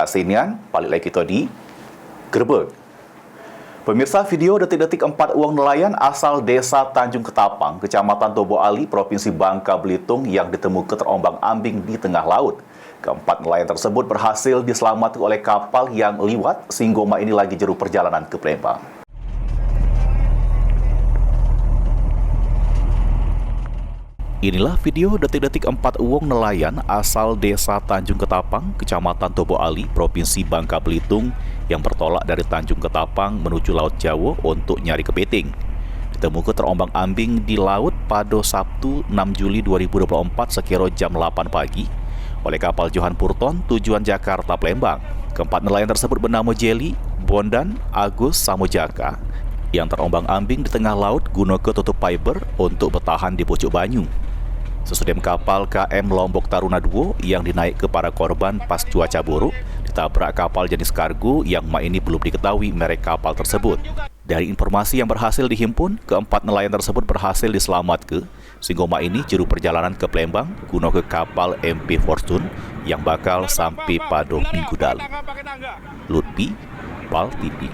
Sinian, balik lagi kita di Gerbek. Pemirsa, video detik-detik 4 uang nelayan asal desa Tanjung Ketapang, Kecamatan Tobo Ali, Provinsi Bangka Belitung yang ditemukan terombang-ambing di tengah laut. Keempat nelayan tersebut berhasil diselamatkan oleh kapal yang liwat, sehingga ini lagi juru perjalanan ke Palembang. Inilah video detik-detik 4 uang nelayan asal desa Tanjung Ketapang, Kecamatan Tobo Ali, Provinsi Bangka Belitung yang bertolak dari Tanjung Ketapang menuju Laut Jawa untuk nyari kepiting. Ditemukan terombang-ambing di laut pada Sabtu 6 Juli 2024 sekira jam 8 pagi oleh kapal Johan Purton tujuan Jakarta Palembang. Keempat nelayan tersebut bernama Jelly, Bondan, Agus, Samojaka yang terombang-ambing di tengah laut guna ketutup fiber untuk bertahan di pucuk banyu. Sesudem kapal KM Lombok Taruna II yang dinaik ke para korban pas cuaca buruk ditabrak kapal jenis kargo yang ini belum diketahui merek kapal tersebut. Dari informasi yang berhasil dihimpun, keempat nelayan tersebut berhasil diselamatkan sehingga ini juru perjalanan ke Palembang guna ke kapal MP Fortune yang bakal sampai pada minggu dalu. Lutfi, PAL TV.